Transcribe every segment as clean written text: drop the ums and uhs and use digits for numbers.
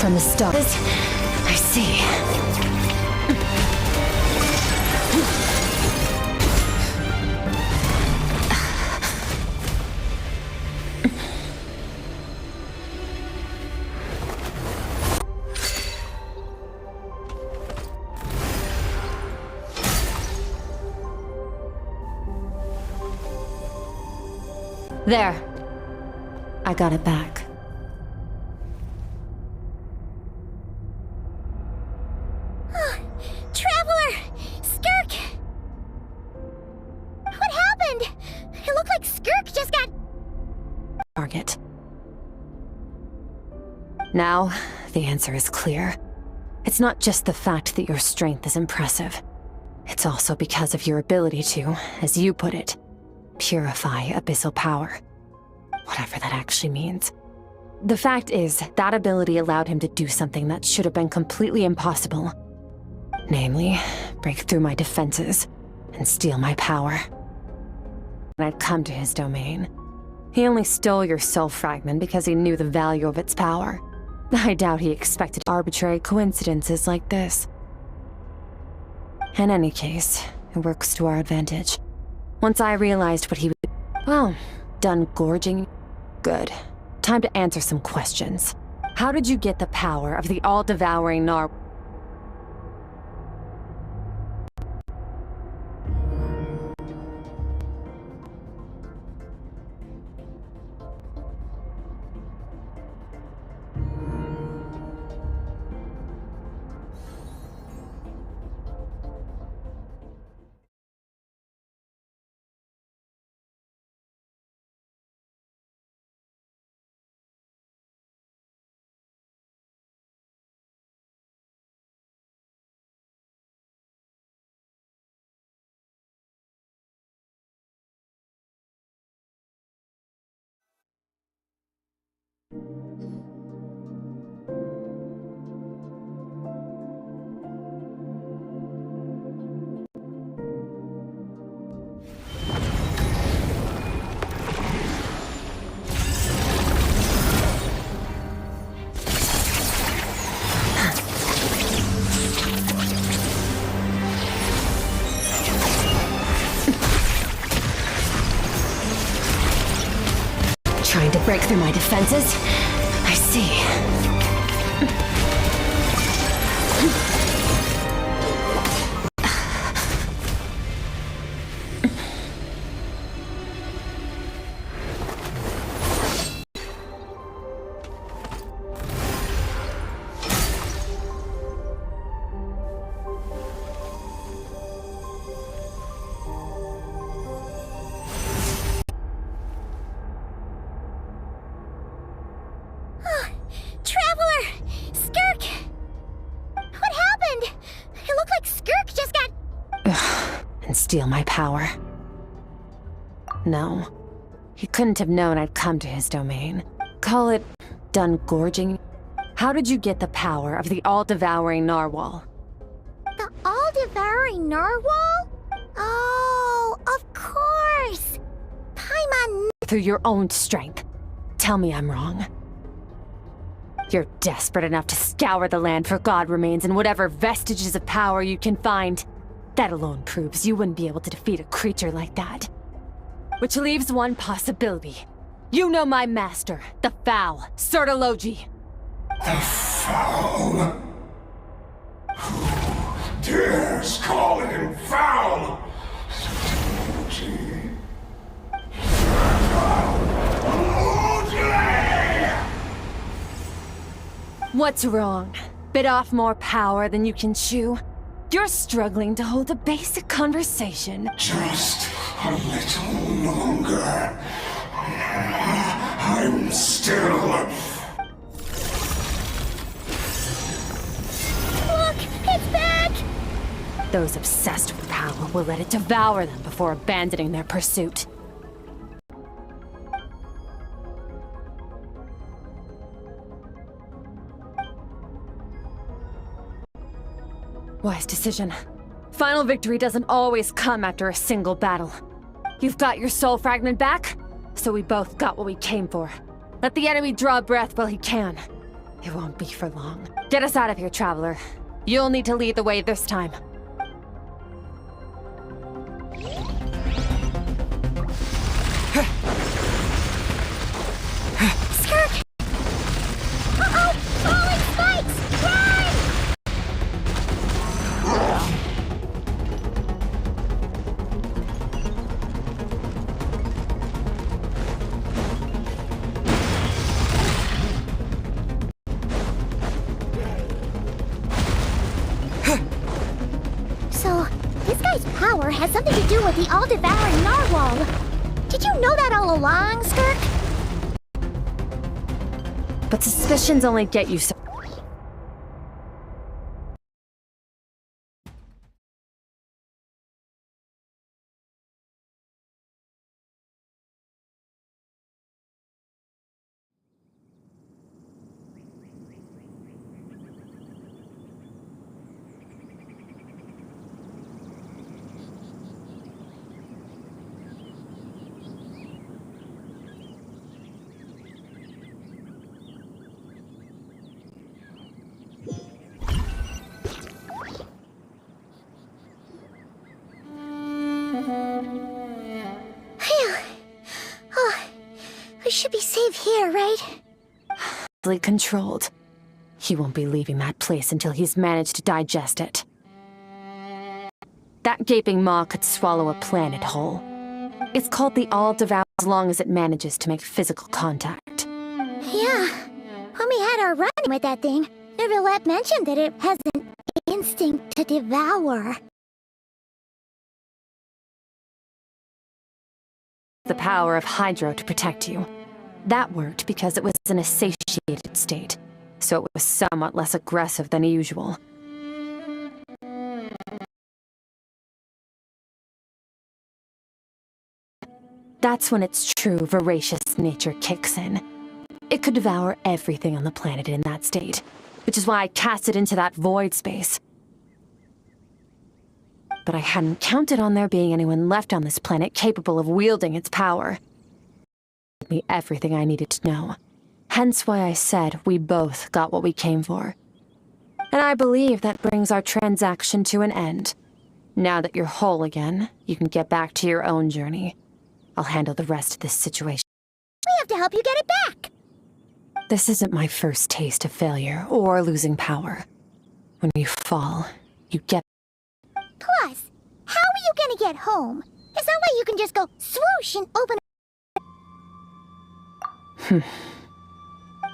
from the start. I see. There. I got it back. Traveler! Skirk! What happened? It looked like Skirk just got... Target. Now, the answer is clear. It's not just the fact that your strength is impressive. It's also because of your ability to, as you put it, purify abyssal power. Whatever that actually means. The fact is, that ability allowed him to do something that should have been completely impossible. Namely, break through my defenses and steal my power. When I'd come to his domain, he only stole your soul fragment because he knew the value of its power. I doubt he expected arbitrary coincidences like this. In any case, it works to our advantage. Once I realized what he was... Well, done gorging? Good. Time to answer some questions. How did you get the power of the all-devouring nar... Trying to break through my defenses? I see. Steal my power. No. He couldn't have known I'd come to his domain. Call it done gorging. How did you get the power of the all-devouring narwhal? The all-devouring narwhal? Oh, of course! Paimon... Through your own strength. Tell me I'm wrong. You're desperate enough to scour the land for god remains and whatever vestiges of power you can find. That alone proves you wouldn't be able to defeat a creature like that. Which leaves one possibility. You know my master, the Foul, Sertologi. The Foul? Who dares call him Foul? Sertologi. What's wrong? Bit off more power than you can chew? You're struggling to hold a basic conversation. Just a little longer. I'm still... Look! It's back! Those obsessed with power will let it devour them before abandoning their pursuit. Wise decision. Final victory doesn't always come after a single battle. You've got your soul fragment back, so we both got what we came for. Let the enemy draw breath while he can. It won't be for long. Get us out of here, Traveler. You'll need to lead the way this time. Skirk! Uh-oh! Falling spikes! Run! So, this guy's power has something to do with the all-devouring narwhal. Did you know that all along, Skirk? But suspicions only get you so... Phew. Oh, we should be safe here, right? controlled. He won't be leaving that place until he's managed to digest it. That gaping maw could swallow a planet whole. It's called the All-Devour as long as it manages to make physical contact. Yeah. When we had our run with that thing, Neverlet mentioned that it has an instinct to devour. The power of Hydro to protect you. That worked because it was in a satiated state, so it was somewhat less aggressive than usual. That's when its true voracious nature kicks in. It could devour everything on the planet in that state, which is why I cast it into that void space. But I hadn't counted on there being anyone left on this planet capable of wielding its power. It gave me everything I needed to know. Hence why I said we both got what we came for. And I believe that brings our transaction to an end. Now that you're whole again, you can get back to your own journey. I'll handle the rest of this situation. We have to help you get it back! This isn't my first taste of failure or losing power. When you fall, you get... Plus, how are you gonna get home? It's not like you can just go swoosh and open...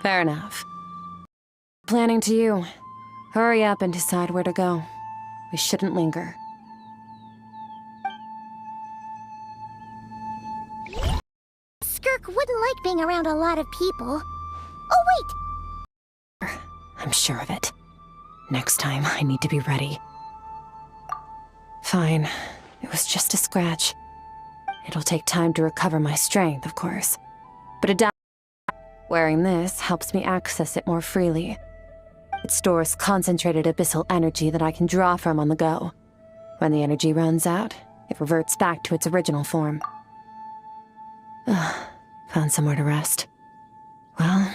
Fair enough. Planning to you. Hurry up and decide where to go. We shouldn't linger. Skirk wouldn't like being around a lot of people. Oh, wait! I'm sure of it. Next time, I need to be ready. Fine. It was just a scratch. It'll take time to recover my strength, of course. But wearing this helps me access it more freely. It stores concentrated abyssal energy that I can draw from on the go. When the energy runs out, it reverts back to its original form. Found somewhere to rest. Well...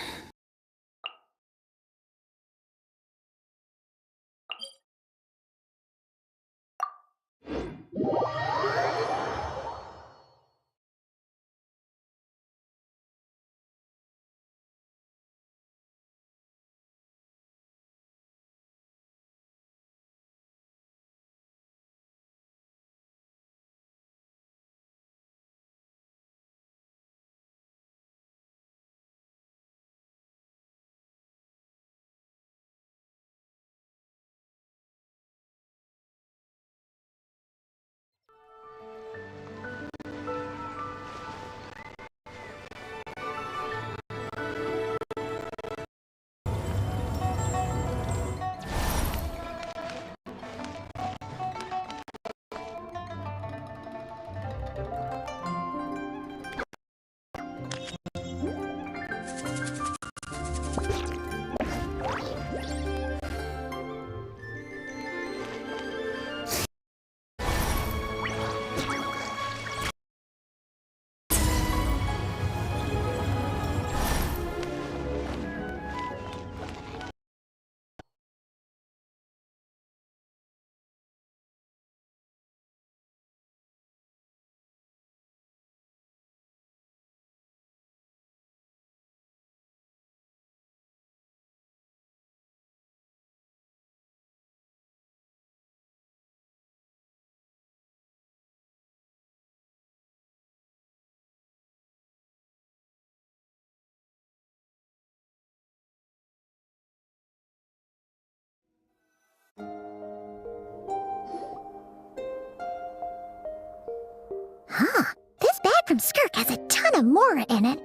a Mora in it.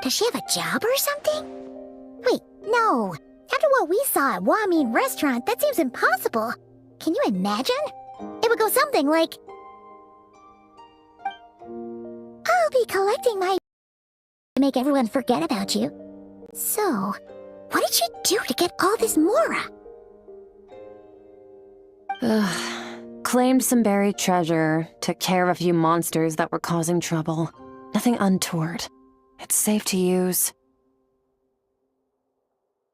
Does she have a job or something? Wait, no. After what we saw at Wamin Restaurant, that seems impossible. Can you imagine? It would go something like... I'll be collecting my... to make everyone forget about you. So, what did she do to get all this Mora? Claimed some buried treasure, took care of a few monsters that were causing trouble. Nothing untoward. It's safe to use.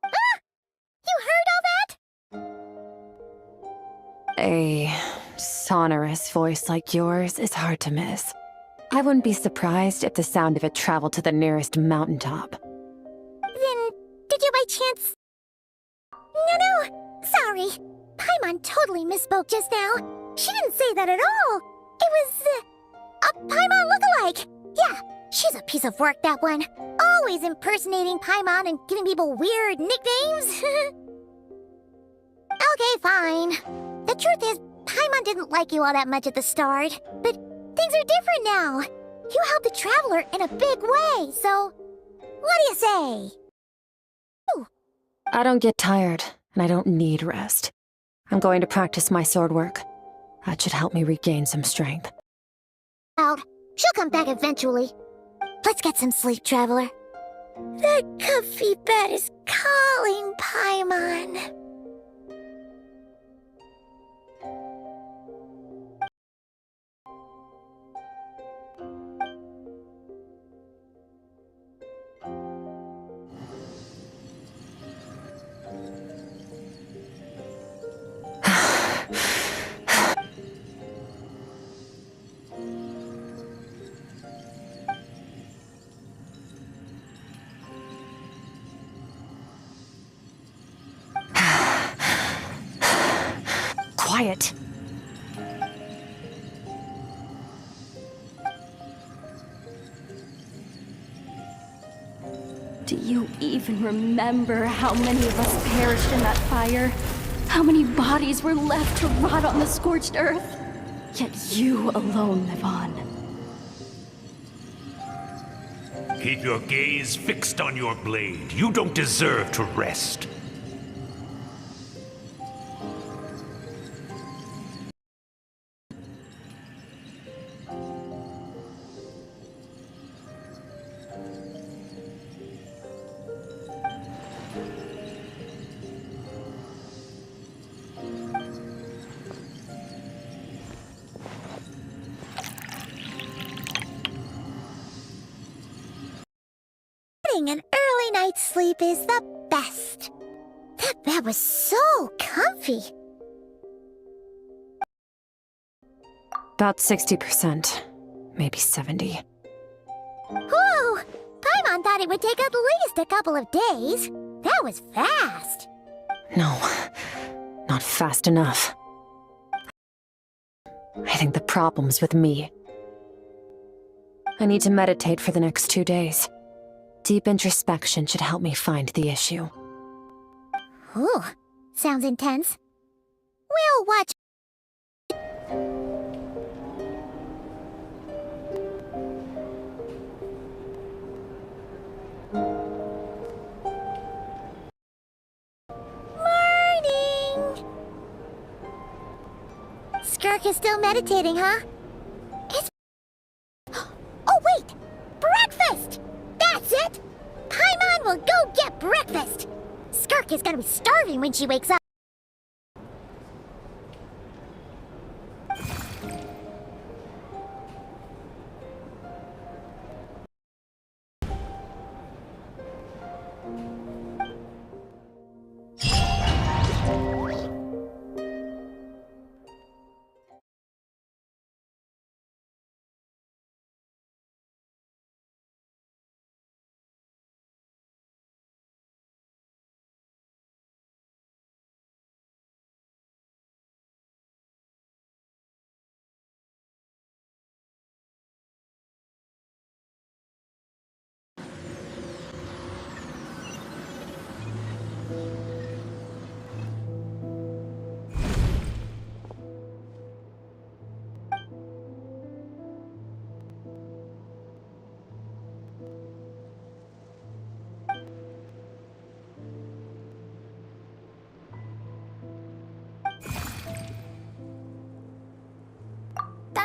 Ah! You heard all that? A sonorous voice like yours is hard to miss. I wouldn't be surprised if the sound of it traveled to the nearest mountaintop. Then, did you by chance... No, sorry. Paimon totally misspoke just now. She didn't say that at all. It was, a Paimon lookalike. Yeah, she's a piece of work, that one. Always impersonating Paimon and giving people weird nicknames. Okay, fine. The truth is, Paimon didn't like you all that much at the start, but things are different now. You helped the Traveler in a big way, so... What do you say? Ooh. I don't get tired, and I don't need rest. I'm going to practice my sword work. That should help me regain some strength. Out. She'll come back eventually. Let's get some sleep, Traveler. That comfy bed is calling, Paimon. Quiet. Do you even remember how many of us perished in that fire? How many bodies were left to rot on the scorched earth? Yet you alone live on. Keep your gaze fixed on your blade. You don't deserve to rest. Getting an early night's sleep is the best. That bed was so comfy. About 60%. Maybe 70. Whoa! Paimon thought it would take at least a couple of days. That was fast. No, not fast enough. I think the problem's with me. I need to meditate for the next 2 days. Deep introspection should help me find the issue. Ooh, sounds intense. We'll watch. Morning! Skirk is still meditating, huh? It's... Oh, wait! Breakfast! That's it! Paimon will go get breakfast! Skirk is gonna be starving when she wakes up.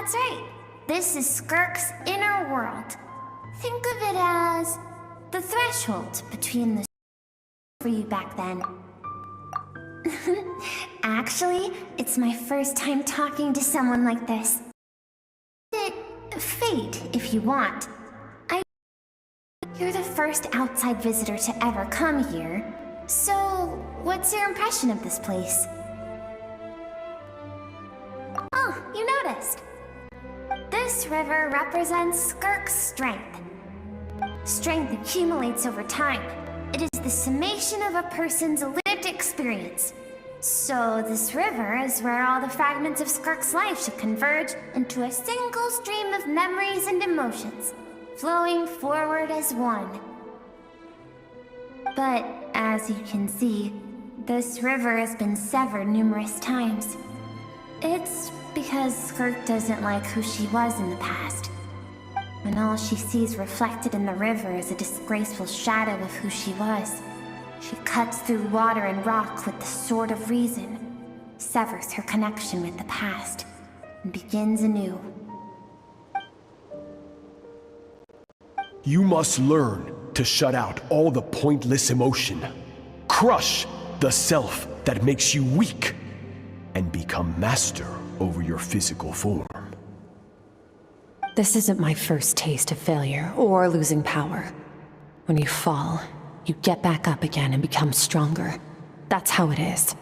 That's right. This is Skirk's inner world. Think of it as the threshold between the for you back then. Actually, it's my first time talking to someone like this. Fate, if you want. You're the first outside visitor to ever come here. So, what's your impression of this place? Oh, you noticed. This river represents Skirk's strength. Strength accumulates over time. It is the summation of a person's lived experience. So this river is where all the fragments of Skirk's life should converge into a single stream of memories and emotions, flowing forward as one. But, as you can see, this river has been severed numerous times. It's because Skirk doesn't like who she was in the past. And all she sees reflected in the river is a disgraceful shadow of who she was. She cuts through water and rock with the sword of reason, severs her connection with the past, and begins anew. You must learn to shut out all the pointless emotion. Crush the self that makes you weak, and become master over your physical form. This isn't my first taste of failure or losing power. When you fall, you get back up again and become stronger. That's how it is.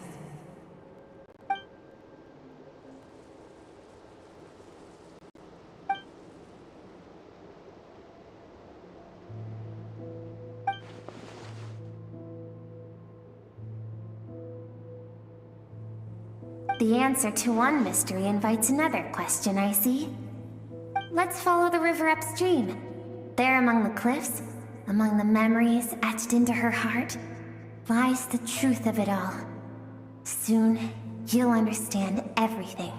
The answer to one mystery invites another question, I see. Let's follow the river upstream. There among the cliffs, among the memories etched into her heart, lies the truth of it all. Soon, you'll understand everything.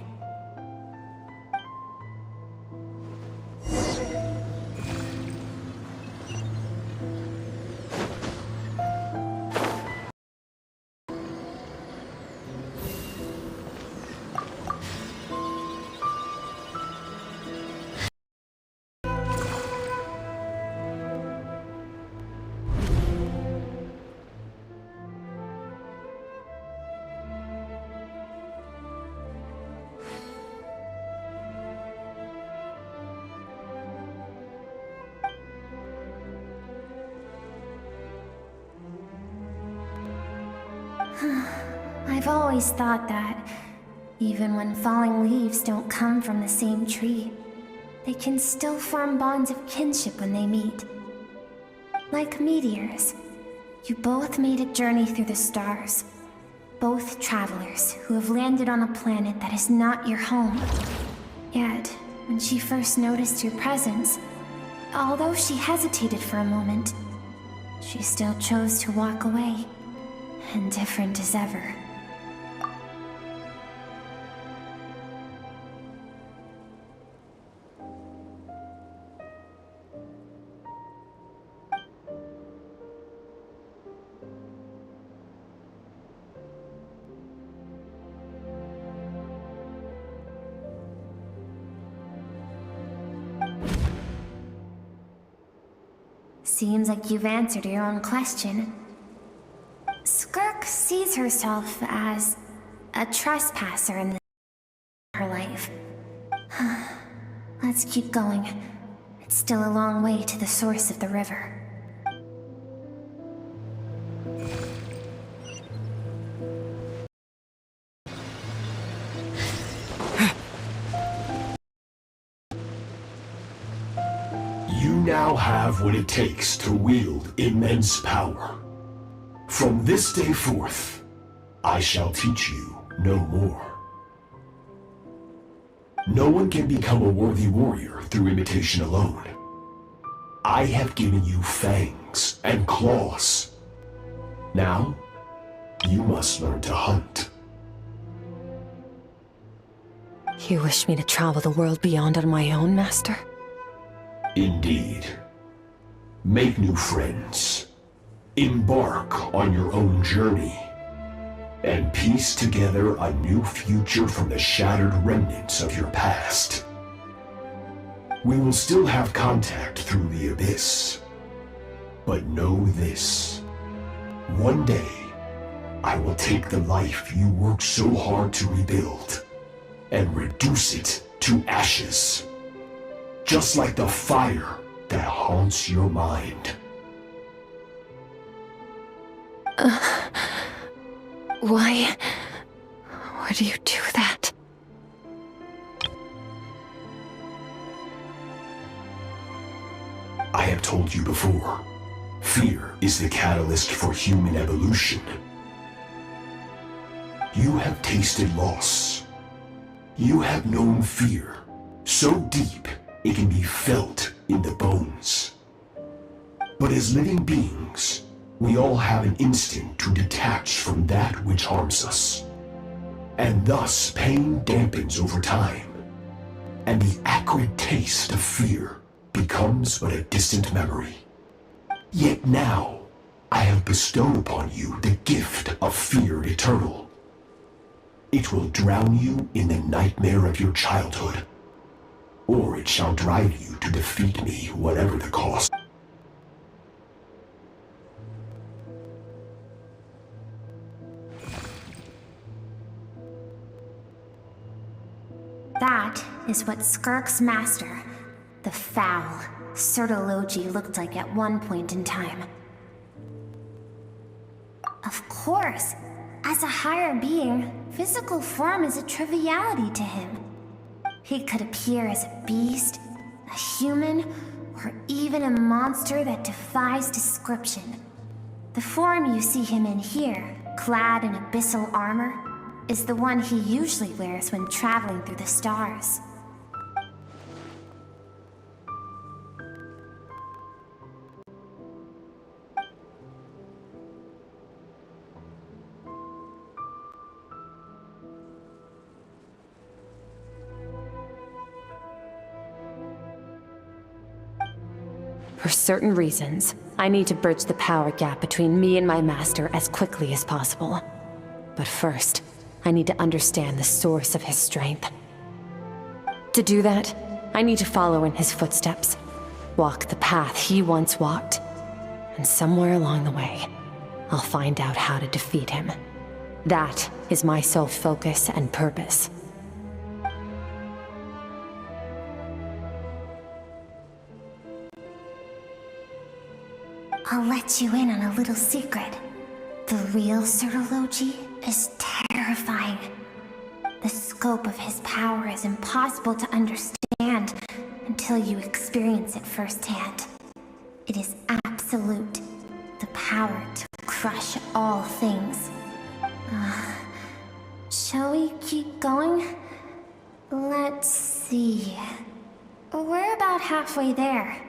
I've always thought that, even when falling leaves don't come from the same tree, they can still form bonds of kinship when they meet. Like meteors, you both made a journey through the stars. Both travelers who have landed on a planet that is not your home. Yet, when she first noticed your presence, although she hesitated for a moment, she still chose to walk away, indifferent as ever. Seems like you've answered your own question. Skirk sees herself as a trespasser in her life. Let's keep going. It's still a long way to the source of the river. You now have what it takes to wield immense power. From this day forth, I shall teach you no more. No one can become a worthy warrior through imitation alone. I have given you fangs and claws. Now, you must learn to hunt. You wish me to travel the world beyond on my own, Master? Indeed. Make new friends. Embark on your own journey. And piece together a new future from the shattered remnants of your past. We will still have contact through the Abyss. But know this. One day, I will take the life you worked so hard to rebuild and reduce it to ashes. Just like the fire that haunts your mind. Why would you do that? I have told you before, fear is the catalyst for human evolution. You have tasted loss. You have known fear, so deep it can be felt in the bones. But as living beings, we all have an instinct to detach from that which harms us. And thus pain dampens over time, and the acrid taste of fear becomes but a distant memory. Yet now, I have bestowed upon you the gift of fear eternal. It will drown you in the nightmare of your childhood, or it shall drive you to defeat me, whatever the cost. That is what Skirk's master, the foul Sertologi, looked like at one point in time. Of course, as a higher being, physical form is a triviality to him. He could appear as a beast, a human, or even a monster that defies description. The form you see him in here, clad in abyssal armor, is the one he usually wears when traveling through the stars. For certain reasons, I need to bridge the power gap between me and my master as quickly as possible. But first, I need to understand the source of his strength. To do that, I need to follow in his footsteps, walk the path he once walked, and somewhere along the way, I'll find out how to defeat him. That is my sole focus and purpose. I'll let you in on a little secret. The real Sertologi is terrifying. The scope of his power is impossible to understand until you experience it firsthand. It is absolute, the power to crush all things. Shall we keep going? Let's see. We're about halfway there.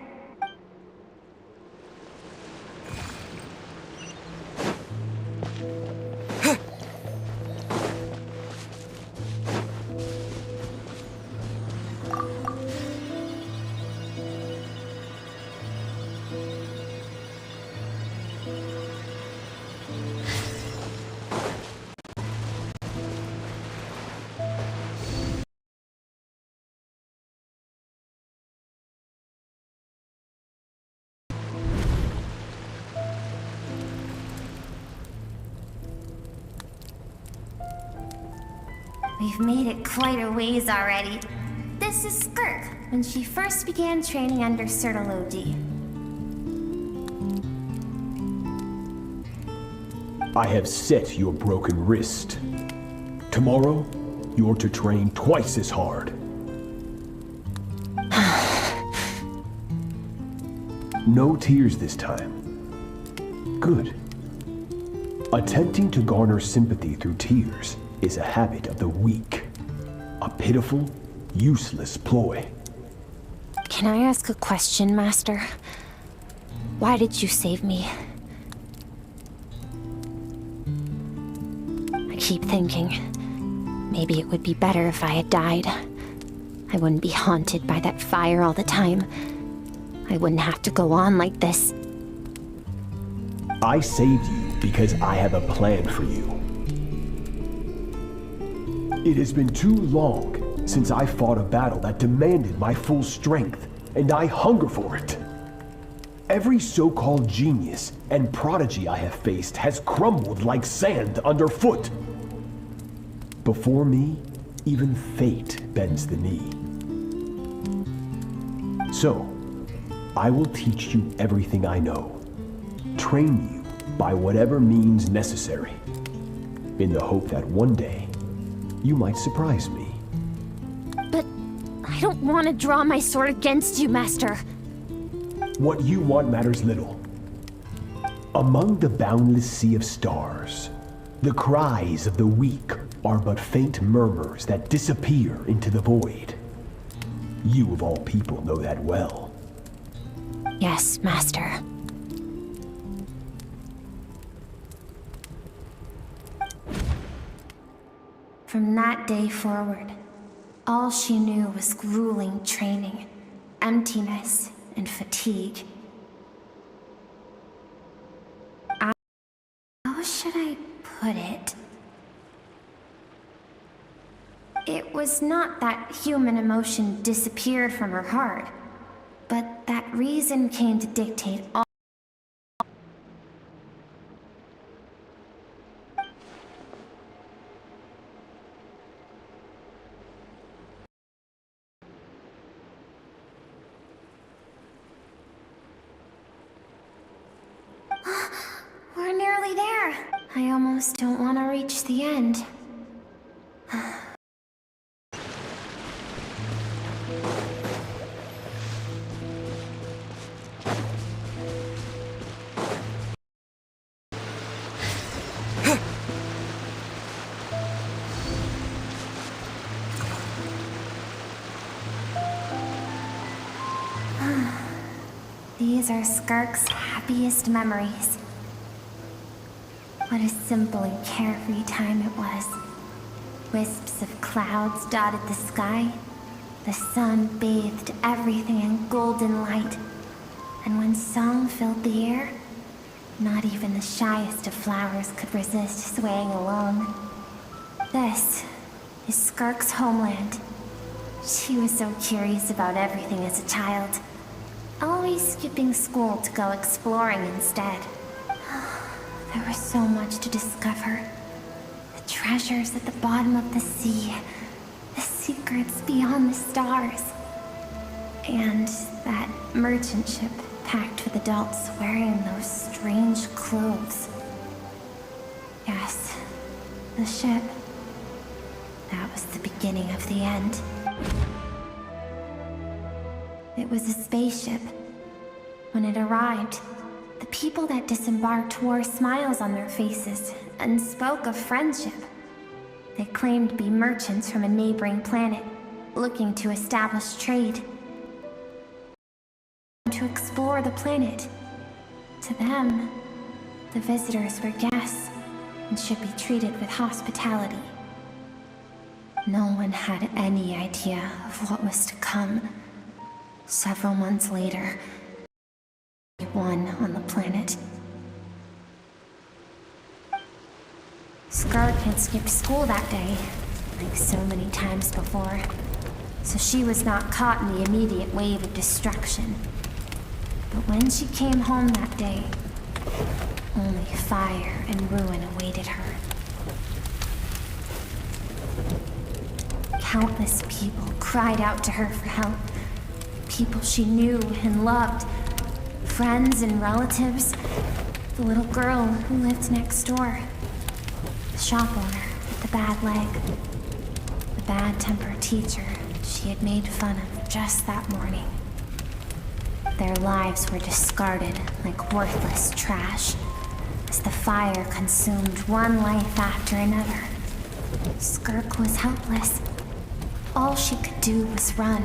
We've made it quite a ways already. This is Skirk, when she first began training under Sertologi. I have set your broken wrist. Tomorrow, you're to train twice as hard. No tears this time. Good. Attempting to garner sympathy through tears is a habit of the weak. A pitiful, useless ploy. Can I ask a question, Master? Why did you save me? I keep thinking, maybe it would be better if I had died. I wouldn't be haunted by that fire all the time. I wouldn't have to go on like this. I saved you because I have a plan for you. It has been too long since I fought a battle that demanded my full strength, and I hunger for it. Every so-called genius and prodigy I have faced has crumbled like sand underfoot. Before me, even fate bends the knee. So, I will teach you everything I know, train you by whatever means necessary, in the hope that one day, you might surprise me. But I don't want to draw my sword against you, Master. What you want matters little. Among the boundless sea of stars, the cries of the weak are but faint murmurs that disappear into the void. You of all people know that well. Yes, Master. From that day forward, all she knew was grueling training, emptiness, and fatigue. How should I put it? It was not that human emotion disappeared from her heart, but that reason came to dictate all. We're nearly there. I almost don't want to reach the end. These are Skirk's happiest memories. What a simple and carefree time it was. Wisps of clouds dotted the sky. The sun bathed everything in golden light. And when song filled the air, not even the shyest of flowers could resist swaying along. This is Skirk's homeland. She was so curious about everything as a child, always skipping school to go exploring instead. There was so much to discover. The treasures at the bottom of the sea, the secrets beyond the stars, and that merchant ship packed with adults wearing those strange clothes. Yes, the ship. That was the beginning of the end. It was a spaceship. When it arrived, the people that disembarked wore smiles on their faces and spoke of friendship. They claimed to be merchants from a neighboring planet, looking to establish trade. To explore the planet. To them, the visitors were guests and should be treated with hospitality. No one had any idea of what was to come. Several months later, one on the planet. Skirk had skipped school that day, like so many times before, so she was not caught in the immediate wave of destruction. But when she came home that day, only fire and ruin awaited her. Countless people cried out to her for help. People she knew and loved. Friends and relatives. The little girl who lived next door. The shop owner with the bad leg. The bad-tempered teacher she had made fun of just that morning. Their lives were discarded like worthless trash as the fire consumed one life after another. Skirk was helpless. All she could do was run.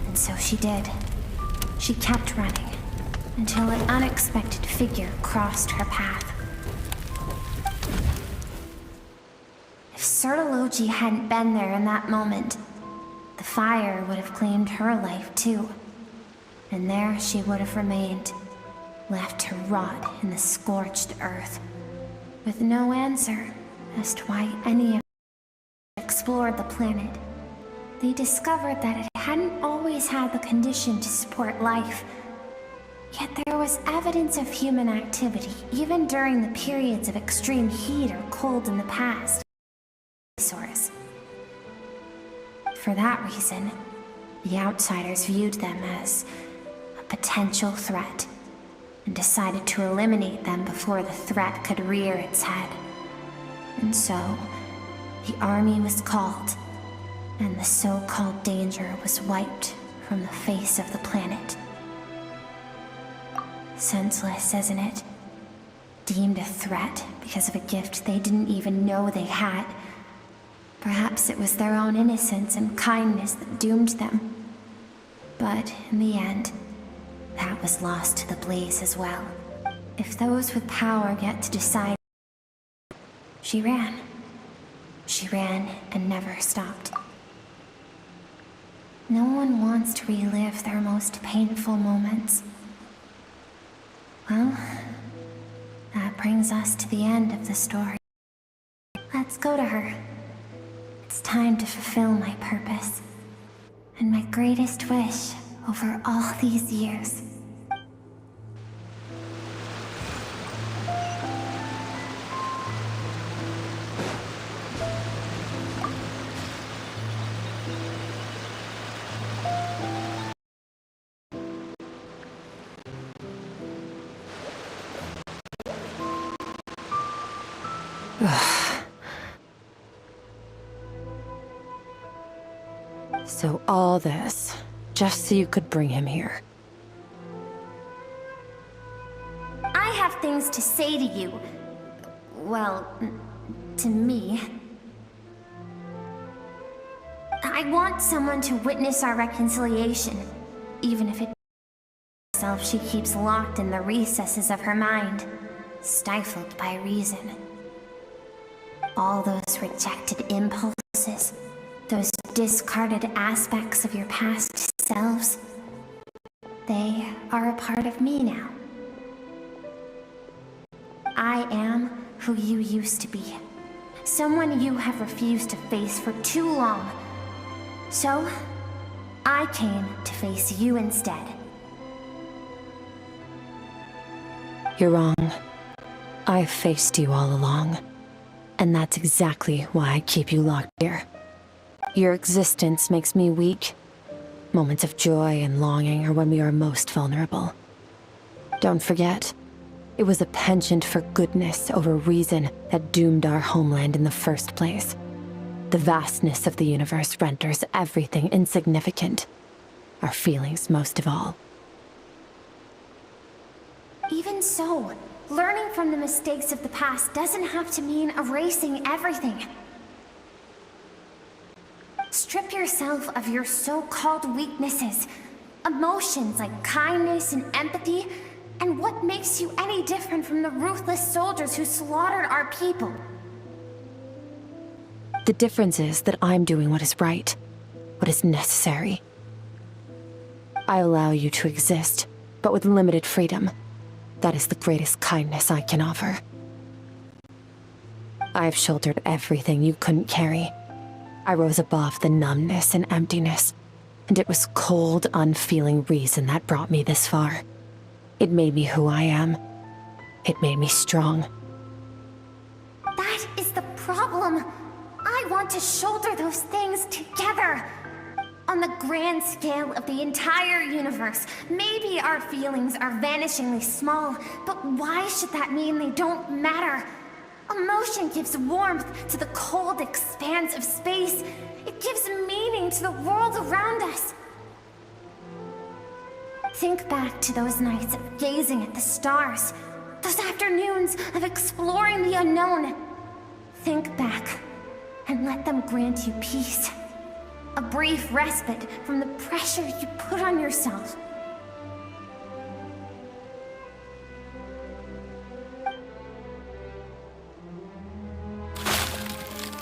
And so she did. She kept running until an unexpected figure crossed her path. If Sertology hadn't been there in that moment, the fire would have claimed her life too. And there she would have remained, left to rot in the scorched earth, with no answer as to why any of us explored the planet, they discovered that it hadn't always had the condition to support life. Yet there was evidence of human activity, even during the periods of extreme heat or cold in the past. For that reason, the outsiders viewed them as a potential threat, and decided to eliminate them before the threat could rear its head. And so, the army was called, and the so-called danger was wiped from the face of the planet. Senseless, isn't it? Deemed a threat because of a gift they didn't even know they had. Perhaps it was their own innocence and kindness that doomed them. But in the end, that was lost to the blaze as well. If those with power get to decide... She ran. She ran and never stopped. No one wants to relive their most painful moments. Well, that brings us to the end of the story. Let's go to her. It's time to fulfill my purpose. And my greatest wish over all these years. So all this, just so you could bring him here. I have things to say to you. Well, to me. I want someone to witness our reconciliation, even if it herself she keeps locked in the recesses of her mind, stifled by reason. All those rejected impulses, those discarded aspects of your past selves, they are a part of me now. I am who you used to be. Someone you have refused to face for too long. So, I came to face you instead. You're wrong. I've faced you all along. And that's exactly why I keep you locked here. Your existence makes me weak. Moments of joy and longing are when we are most vulnerable. Don't forget, it was a penchant for goodness over reason that doomed our homeland in the first place. The vastness of the universe renders everything insignificant. Our feelings most of all. Even so, learning from the mistakes of the past doesn't have to mean erasing everything. Strip yourself of your so-called weaknesses, emotions like kindness and empathy, and what makes you any different from the ruthless soldiers who slaughtered our people? The difference is that I'm doing what is right, what is necessary. I allow you to exist, but with limited freedom. That is the greatest kindness I can offer. I've shouldered everything you couldn't carry. I rose above the numbness and emptiness, and it was cold, unfeeling reason that brought me this far. It made me who I am. It made me strong. That is the problem. I want to shoulder those things together. On the grand scale of the entire universe, maybe our feelings are vanishingly small, but why should that mean they don't matter? Emotion gives warmth to the cold expanse of space. It gives meaning to the world around us. Think back to those nights of gazing at the stars, those afternoons of exploring the unknown. Think back, and let them grant you peace. A brief respite from the pressure you put on yourself.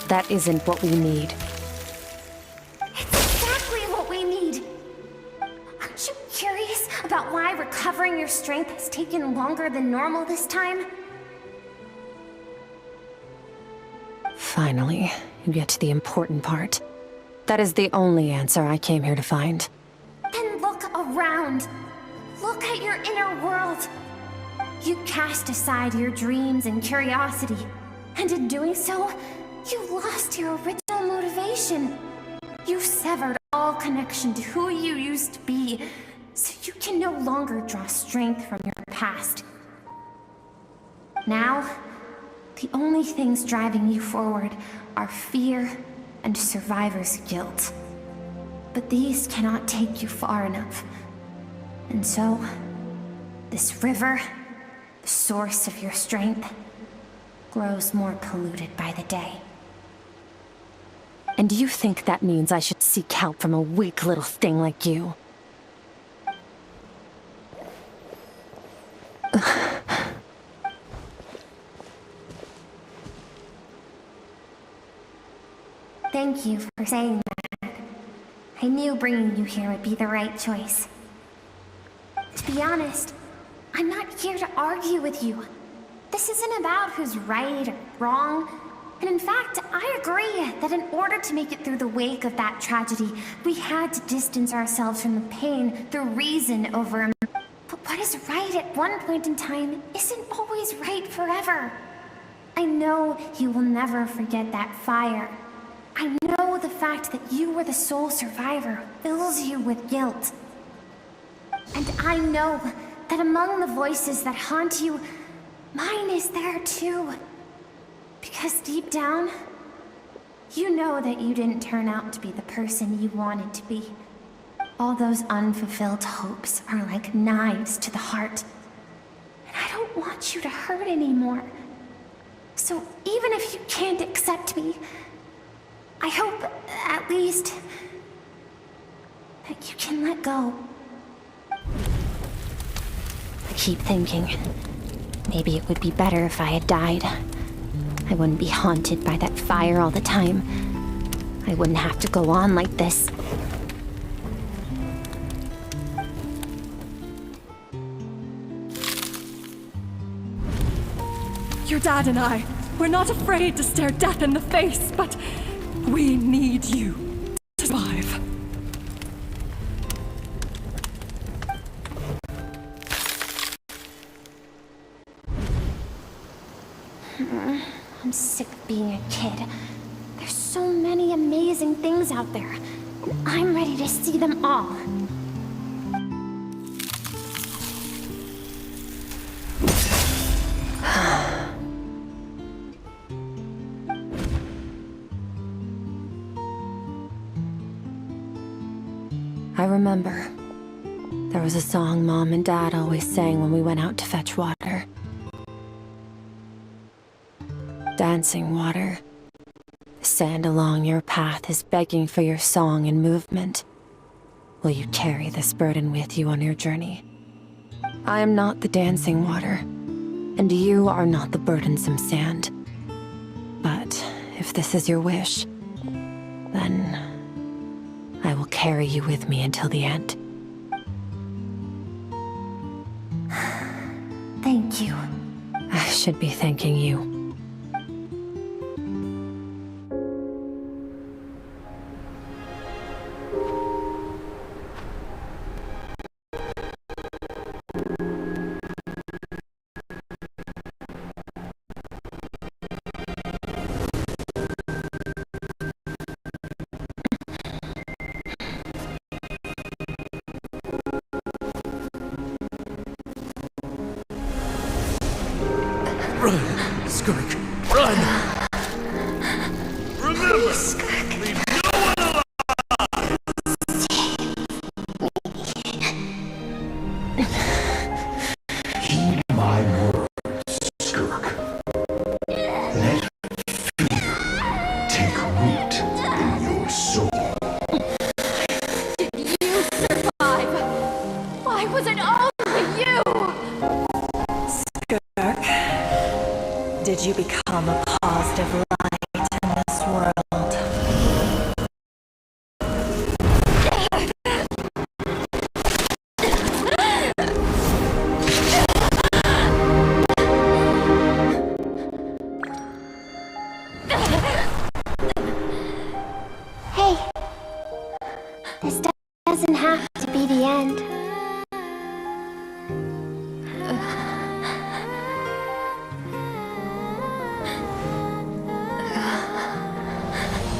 That isn't what we need. It's exactly what we need! Aren't you curious about why recovering your strength has taken longer than normal this time? Finally, you get to the important part. That is the only answer I came here to find. Then look around. Look at your inner world. You cast aside your dreams and curiosity, and in doing so, you lost your original motivation. You severed all connection to who you used to be, so you can no longer draw strength from your past. Now, the only things driving you forward are fear and survivor's guilt. But these cannot take you far enough. And so, this river, the source of your strength, grows more polluted by the day. And you think that means I should seek help from a weak little thing like you? Thank you for saying that. I knew bringing you here would be the right choice. To be honest, I'm not here to argue with you. This isn't about who's right or wrong. And in fact, I agree that in order to make it through the wake of that tragedy, we had to distance ourselves from the pain through reason over... But what is right at one point in time isn't always right forever. I know you will never forget that fire. I know the fact that you were the sole survivor fills you with guilt. And I know that among the voices that haunt you, mine is there too. Because deep down, you know that you didn't turn out to be the person you wanted to be. All those unfulfilled hopes are like knives to the heart. And I don't want you to hurt anymore. So even if you can't accept me, I hope, at least, that you can let go. I keep thinking, maybe it would be better if I had died. I wouldn't be haunted by that fire all the time. I wouldn't have to go on like this. Your dad and I, we're not afraid to stare death in the face, but we need you to survive. I'm sick of being a kid. There's so many amazing things out there, and I'm ready to see them all. I remember. There was a song Mom and Dad always sang when we went out to fetch water. Dancing water. The sand along your path is begging for your song and movement. Will you carry this burden with you on your journey? I am not the dancing water, and you are not the burdensome sand. But if this is your wish, then I will carry you with me until the end. Thank you. I should be thanking you. Run, Skirk, run! Remember, leave no one alive! Heed my words, Skirk. Let fear take root in your soul. Did you survive? Why was it only you? Did you become a positive light in this world? Hey, This doesn't have to be the end.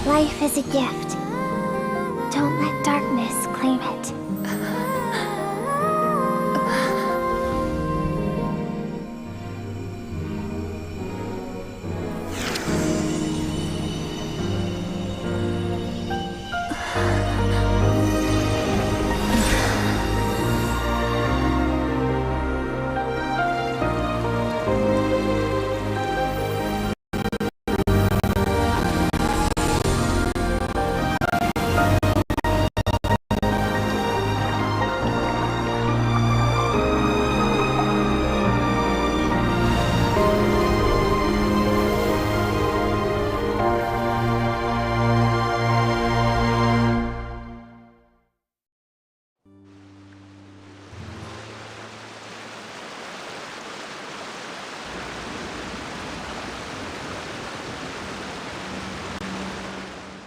Life is a gift. Don't let darkness claim it.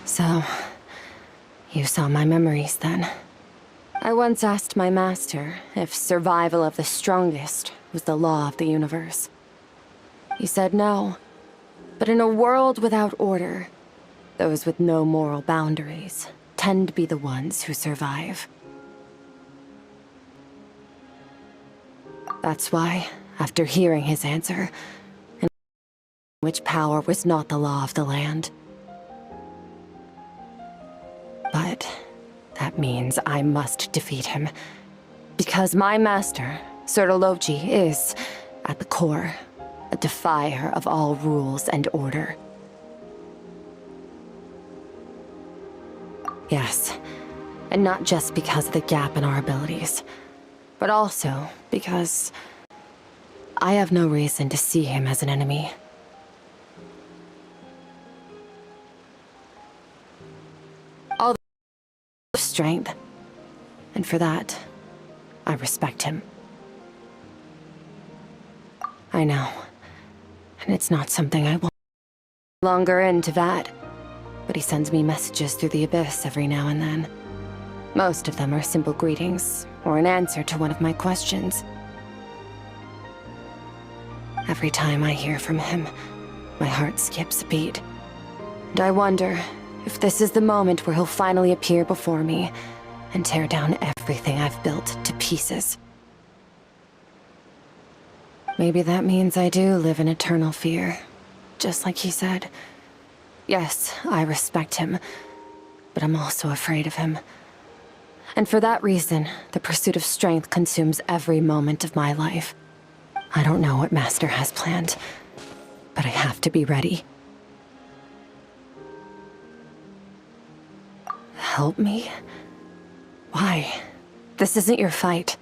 So, you saw my memories then. I once asked my master if survival of the strongest was the law of the universe. He said no, but in a world without order, those with no moral boundaries tend to be the ones who survive. That's why, after hearing his answer, in which power was not the law of the land, but that means I must defeat him. Because my master, Sertologi, is, at the core, a defier of all rules and order. Yes, and not just because of the gap in our abilities, but also because I have no reason to see him as an enemy. Strength, and for that, I respect him. I know, and it's not something I want longer into that, but he sends me messages through the abyss every now and then. Most of them are simple greetings, or an answer to one of my questions. Every time I hear from him, my heart skips a beat, and I wonder if this is the moment where he'll finally appear before me and tear down everything I've built to pieces. Maybe that means I do live in eternal fear, just like he said. Yes, I respect him, but I'm also afraid of him. And for that reason, the pursuit of strength consumes every moment of my life. I don't know what Master has planned, but I have to be ready. Help me? Why? This isn't your fight.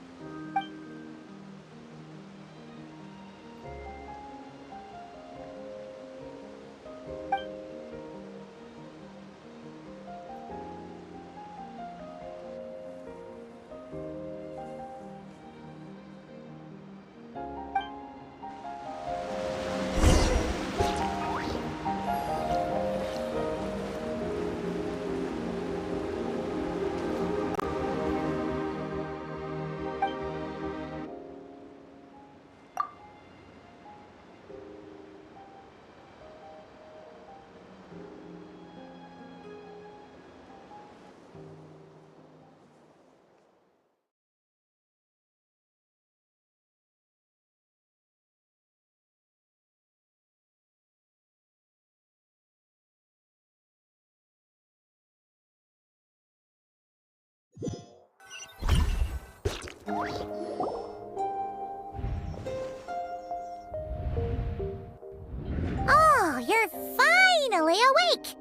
Oh, you're finally awake!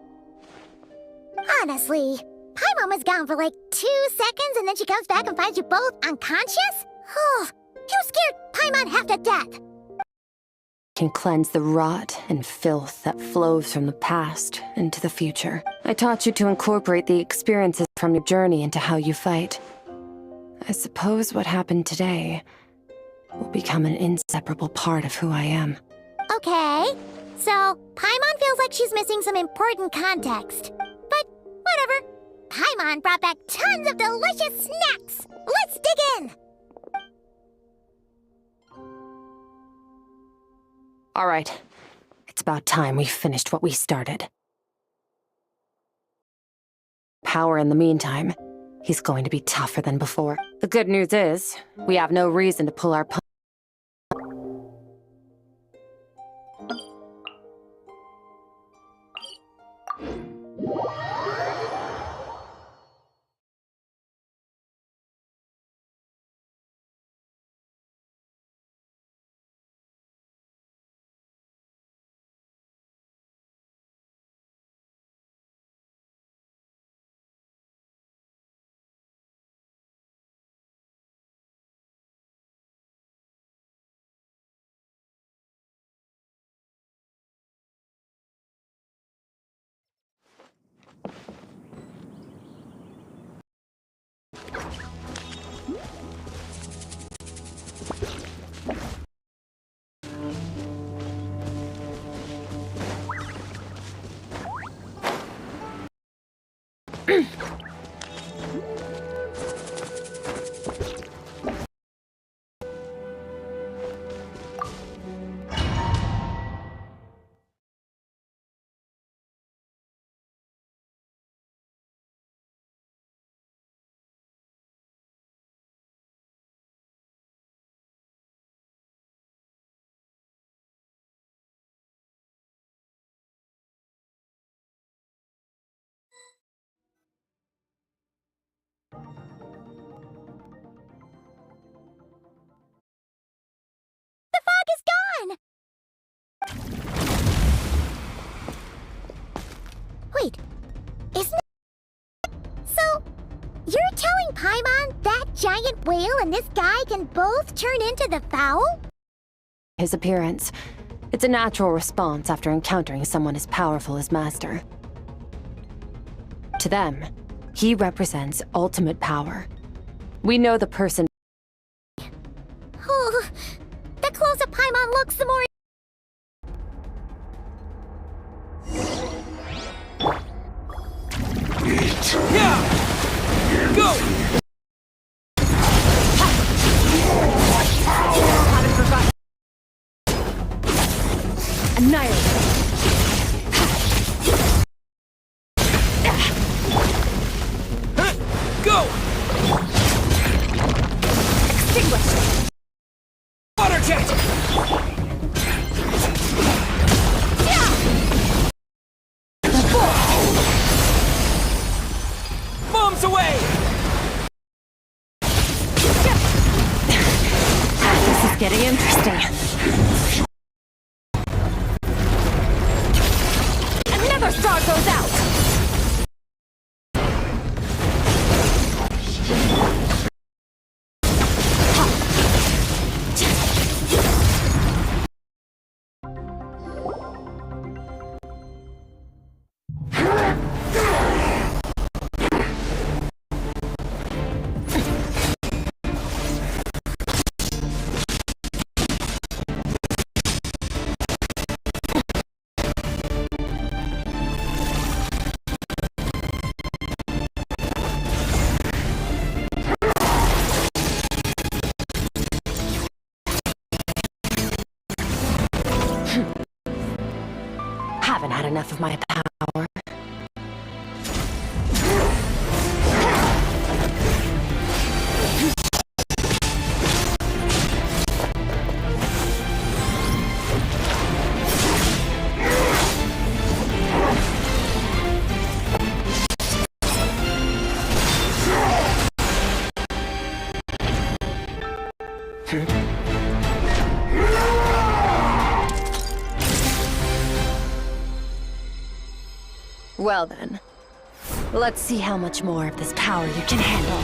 Honestly, Paimon was gone for like 2 seconds and then she comes back and finds you both unconscious? Oh, you scared Paimon half to death! Can cleanse the rot and filth that flows from the past into the future. I taught you to incorporate the experiences from your journey into how you fight. I suppose what happened today will become an inseparable part of who I am. Okay, so Paimon feels like she's missing some important context. But whatever. Paimon brought back tons of delicious snacks! Let's dig in! All right. It's about time we finished what we started. Power in the meantime. He's going to be tougher than before. The good news is, we have no reason to pull our The fog is gone! Wait, isn't it? So, you're telling Paimon that giant whale and this guy can both turn into the fowl? his appearance. It's a natural response after encountering someone as powerful as Master. To them, he represents ultimate power. We know the person. Oh, the closer Paimon looks, the more... Go! Haven't forgotten. Annihilate. Go! Extinguish. Water jet! Bombs away! This is getting interesting. Another star goes out! Haven't had enough of my power. Well then, let's see how much more of this power you can handle.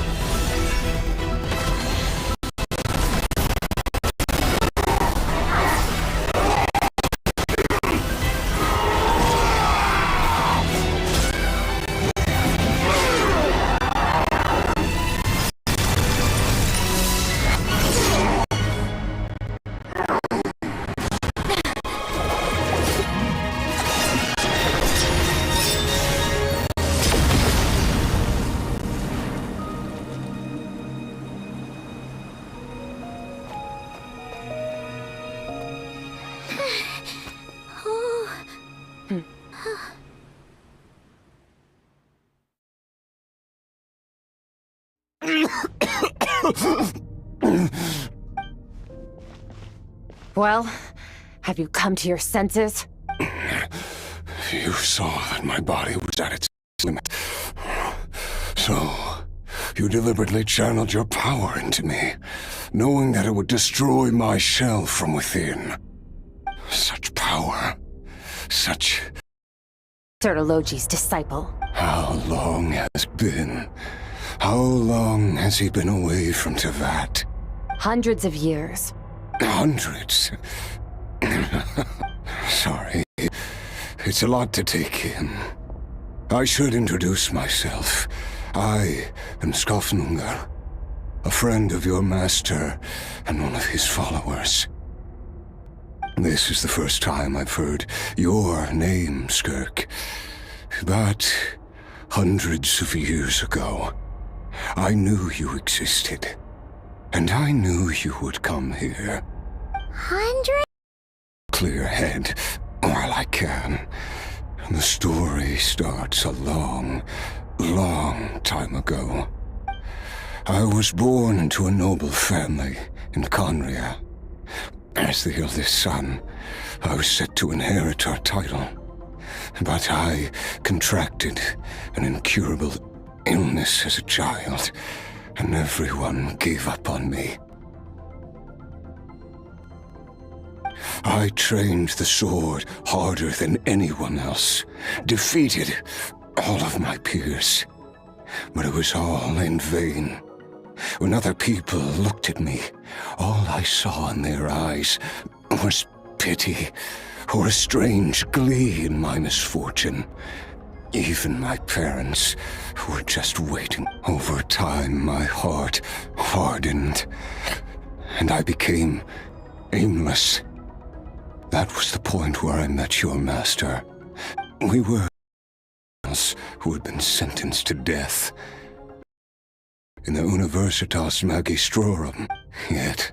Well, have you come to your senses? You saw that my body was at its limit. So, you deliberately channeled your power into me, knowing that it would destroy my shell from within. Such power. Such... Sertologi's disciple. How long has it been? How long has he been away from Tevat? Hundreds of years. Hundreds? Sorry. It's a lot to take in. I should introduce myself. I am Skofnungar, a friend of your master and one of his followers. This is the first time I've heard your name, Skirk. But hundreds of years ago, I knew you existed. And I knew you would come here. 100? Clear head while I can. The story starts a long, long time ago. I was born into a noble family in Conria. As the eldest son, I was set to inherit our title. But I contracted an incurable illness as a child, and everyone gave up on me. I trained the sword harder than anyone else, defeated all of my peers. But it was all in vain. When other people looked at me, all I saw in their eyes was pity or a strange glee in my misfortune. Even my parents were just waiting. Over time, my heart hardened, and I became aimless. That was the point where I met your master. We were who had been sentenced to death in the Universitas Magistrorum. Yet,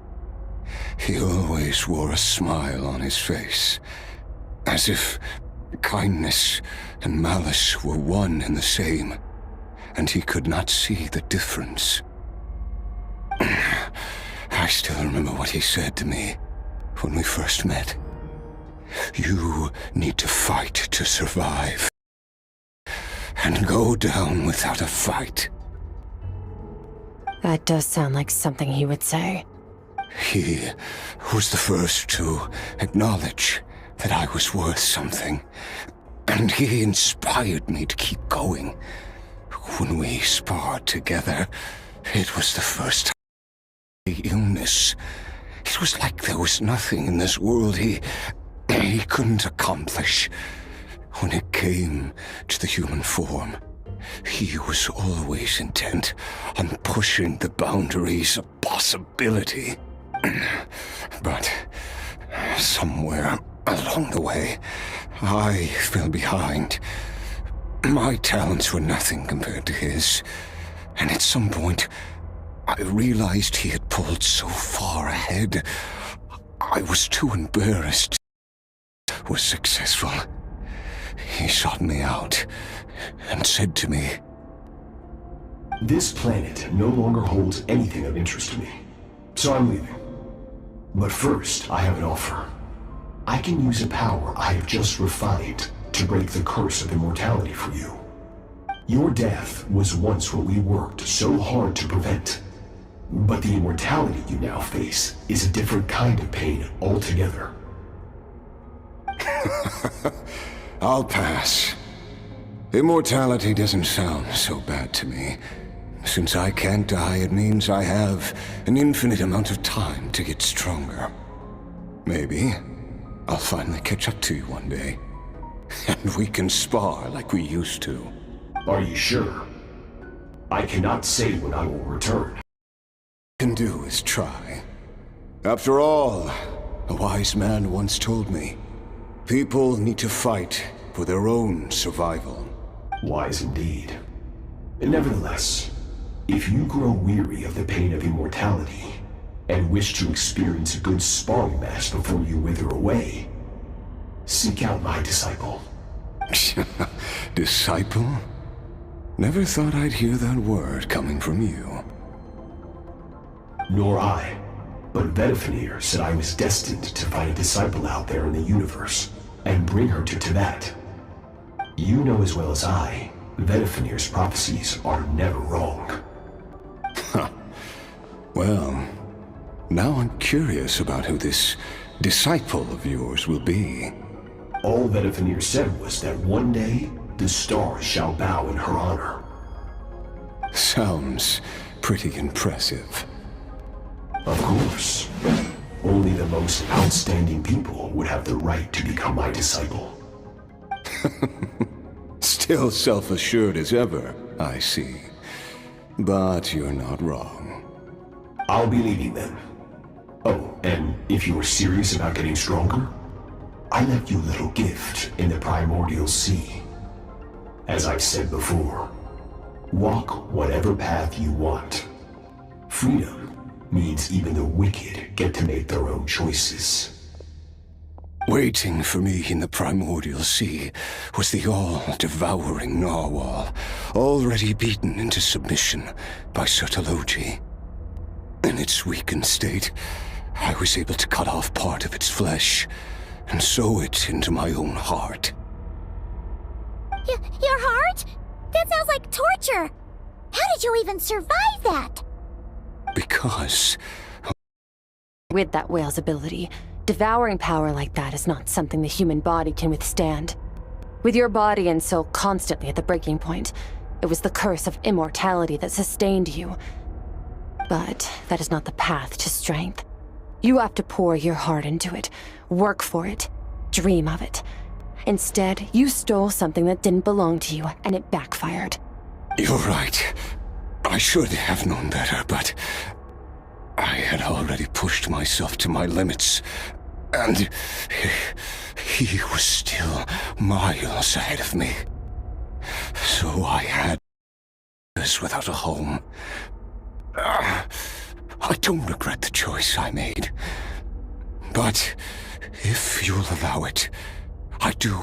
he always wore a smile on his face, as if kindness and malice were one and the same, and he could not see the difference. I still remember what he said to me when we first met. You need to fight to survive, and go down without a fight. That does sound like something he would say. He was the first to acknowledge that I was worth something, and he inspired me to keep going. When we sparred together, it was the first time. The illness, it was like there was nothing in this world he couldn't accomplish. When it came to the human form, he was always intent on pushing the boundaries of possibility. But somewhere along the way, I fell behind. My talents were nothing compared to his, and at some point, I realized he had pulled so far ahead, I was too embarrassed. Was successful. He sought me out and said to me, This planet no longer holds anything of interest to me, so I'm leaving. But first, I have an offer. I can use a power I have just refined to break the curse of immortality for you. Your death was once what we worked so hard to prevent. But the immortality you now face is a different kind of pain altogether. I'll pass. Immortality doesn't sound so bad to me. Since I can't die, it means I have an infinite amount of time to get stronger. Maybe I'll finally catch up to you one day, and we can spar like we used to. Are you sure? I cannot say when I will return. All I can do is try. After all, a wise man once told me, people need to fight for their own survival. Wise indeed. Nevertheless, if you grow weary of the pain of immortality, and wish to experience a good sparring match before you wither away, seek out my disciple. Disciple? Never thought I'd hear that word coming from you. Nor I. But Vedifenir said I was destined to find a disciple out there in the universe, and bring her to Tibet. You know as well as I, Vedifenir's prophecies are never wrong. Huh. Well, now I'm curious about who this disciple of yours will be. All Vedifenir said was that one day, the stars shall bow in her honor. Sounds pretty impressive. Of course. Only the most outstanding people would have the right to become my disciple. Still self-assured as ever, I see. But you're not wrong. I'll be leading them. Oh, and if you were serious about getting stronger, I left you a little gift in the Primordial Sea. As I've said before, walk whatever path you want. Freedom means even the wicked get to make their own choices. Waiting for me in the Primordial Sea was the all-devouring narwhal, already beaten into submission by Sertologi. In its weakened state, I was able to cut off part of its flesh and sew it into my own heart. Your heart? That sounds like torture! How did you even survive that? Because... With that whale's ability, devouring power like that is not something the human body can withstand. With your body and soul constantly at the breaking point, it was the curse of immortality that sustained you. But that is not the path to strength. You have to pour your heart into it, work for it, dream of it. Instead, you stole something that didn't belong to you, and it backfired. You're right. I should have known better, but I had already pushed myself to my limits, and he was still miles ahead of me. So I had us without a home. I don't regret the choice I made, but if you'll allow it, I do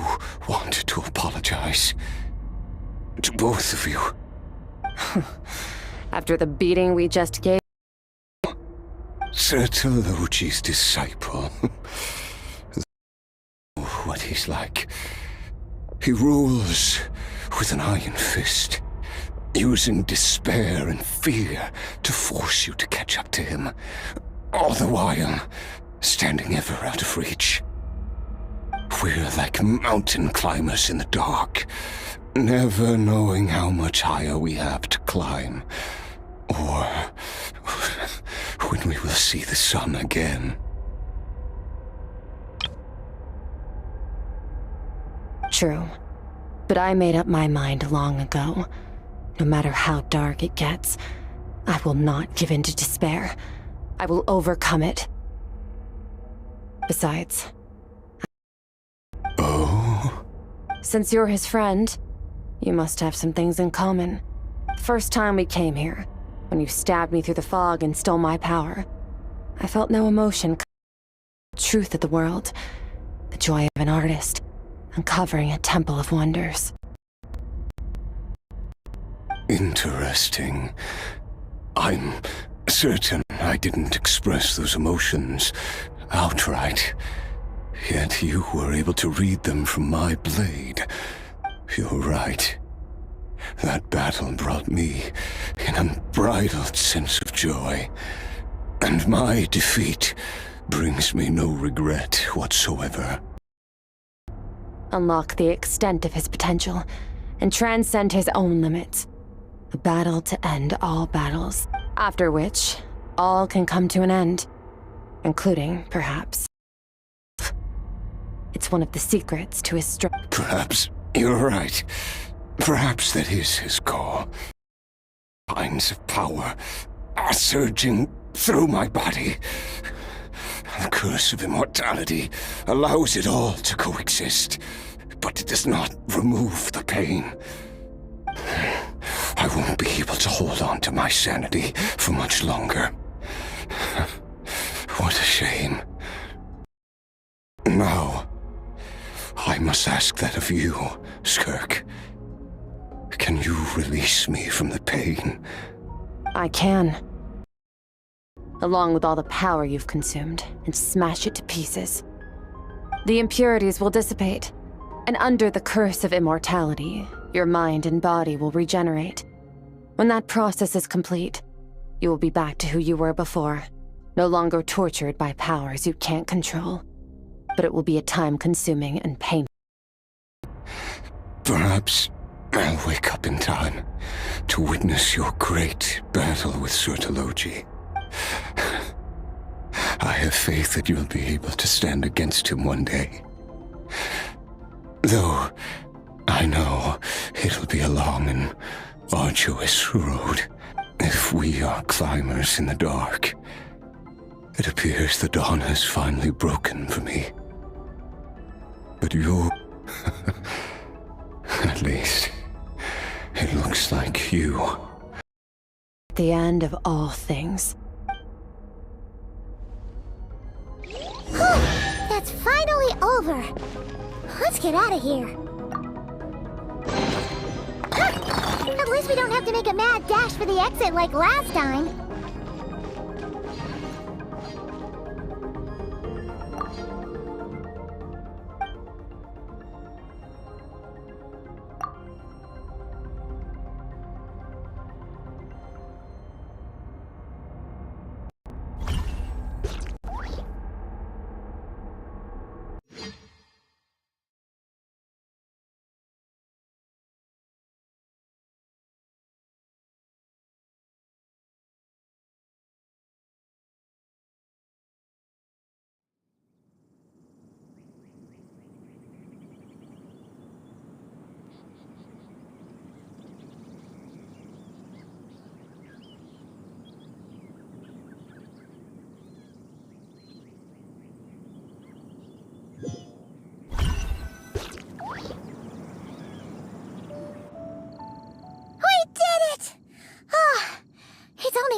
want to apologize to both of you. After the beating we just gave... Sertologi's disciple. What he's like. He rules with an iron fist, using despair and fear to force you to catch up to him, all the while standing ever out of reach. We're like mountain climbers in the dark, never knowing how much higher we have to climb, or when we will see the sun again. True. But I made up my mind long ago. No matter how dark it gets, I will not give in to despair. I will overcome it. Besides... Oh? Since you're his friend, you must have some things in common. The first time we came here, when you stabbed me through the fog and stole my power, I felt no emotion. The truth of the world, the joy of an artist, uncovering a temple of wonders. Interesting. I'm certain I didn't express those emotions outright. Yet you were able to read them from my blade. You're right. That battle brought me an unbridled sense of joy. And my defeat brings me no regret whatsoever. Unlock the extent of his potential, and transcend his own limits. A battle to end all battles, after which, all can come to an end. Including, perhaps... It's one of the secrets to his strength. Perhaps you're right. Perhaps that is his call. Lines of power are surging through my body. The curse of immortality allows it all to coexist, but it does not remove the pain. I won't be able to hold on to my sanity for much longer. What a shame. Now, I must ask that of you, Skirk. Can you release me from the pain? I can. along with all the power you've consumed, and smash it to pieces. The impurities will dissipate, and under the curse of immortality, your mind and body will regenerate. When that process is complete, you will be back to who you were before, no longer tortured by powers you can't control. But it will be a time-consuming and painful. Perhaps I'll wake up in time to witness your great battle with Surtology. I have faith that you'll be able to stand against him one day. Though I know it'll be a long and arduous road. If we are climbers in the dark, it appears the dawn has finally broken for me. But you... at least, it looks like you. The end of all things. That's finally over. Let's get out of here. At least we don't have to make a mad dash for the exit like last time.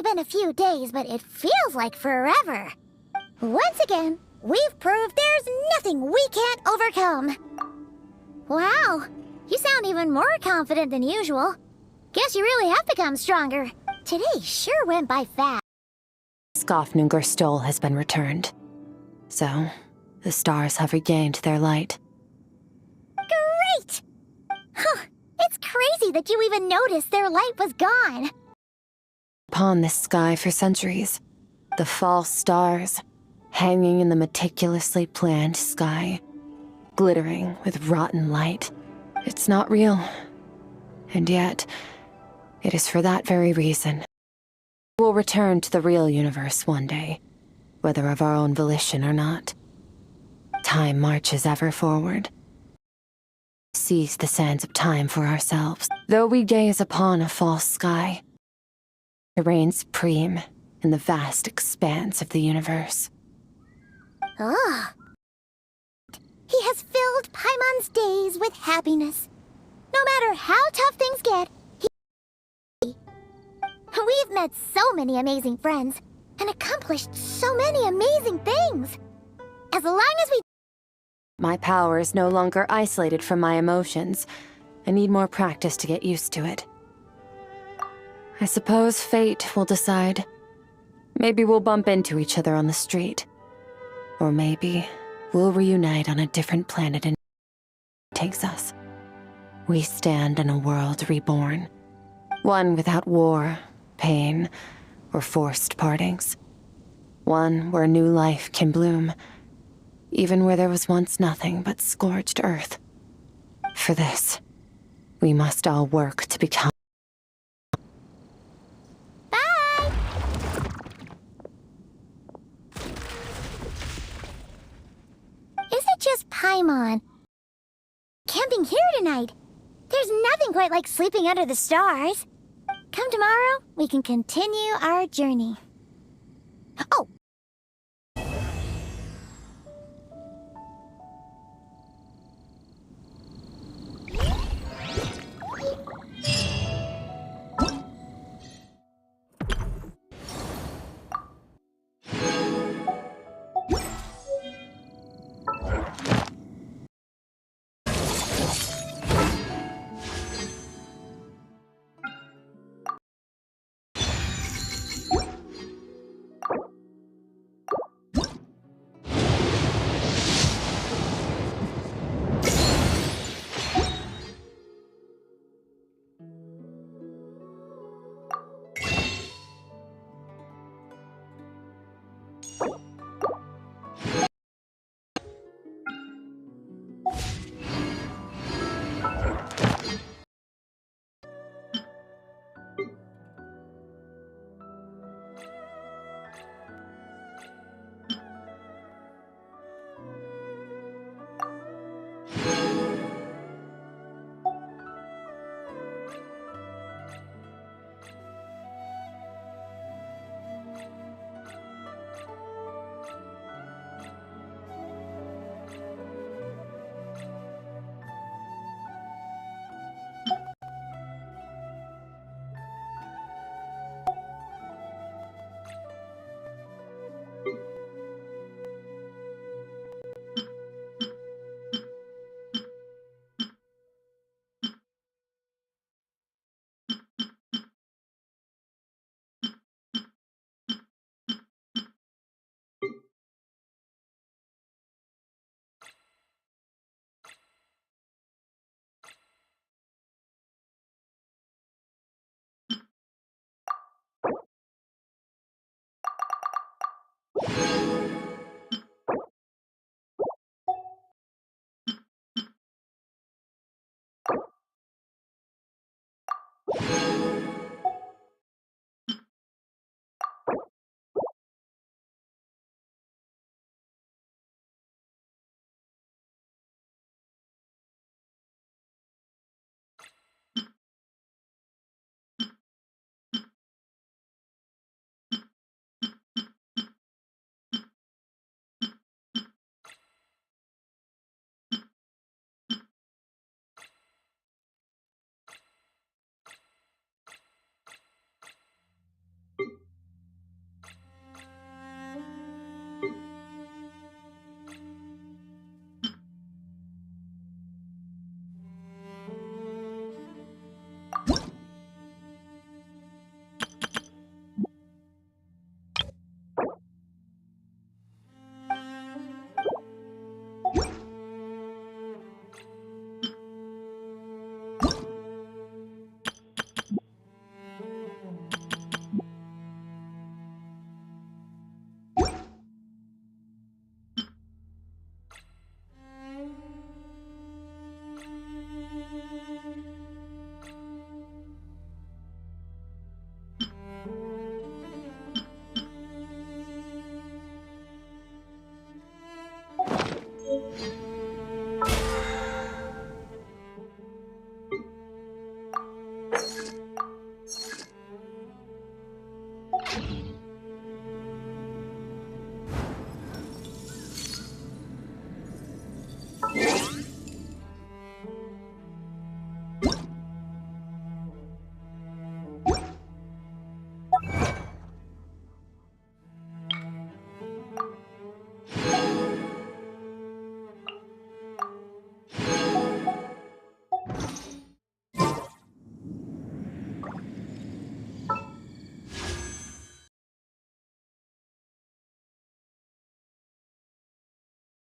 Been a few days, but it feels like forever. Once again, we've proved there's nothing we can't overcome. Wow, you sound even more confident than usual. Guess you really have become stronger. Today sure went by fast. Skofnungar Stole has been returned. So, the stars have regained their light. Great! Huh, it's crazy that you even noticed their light was gone. Upon this sky for centuries, the false stars, hanging in the meticulously planned sky, glittering with rotten light. It's not real. And yet, it is for that very reason. We will return to the real universe one day, whether of our own volition or not. Time marches ever forward. Seize the sands of time for ourselves. Though we gaze upon a false sky, it reigns supreme in the vast expanse of the universe. Ah. He has filled Paimon's days with happiness. No matter how tough things get, we've met so many amazing friends and accomplished so many amazing things. As long as we... My power is no longer isolated from my emotions. I need more practice to get used to it. I suppose fate will decide. Maybe we'll bump into each other on the street. Or maybe we'll reunite on a different planet and takes us. We stand in a world reborn. One without war, pain, or forced partings. One where new life can bloom, even where there was once nothing but scorched earth. For this, we must all work to become... Just Paimon. Camping here tonight. There's nothing quite like sleeping under the stars. Come tomorrow, we can continue our journey. Oh,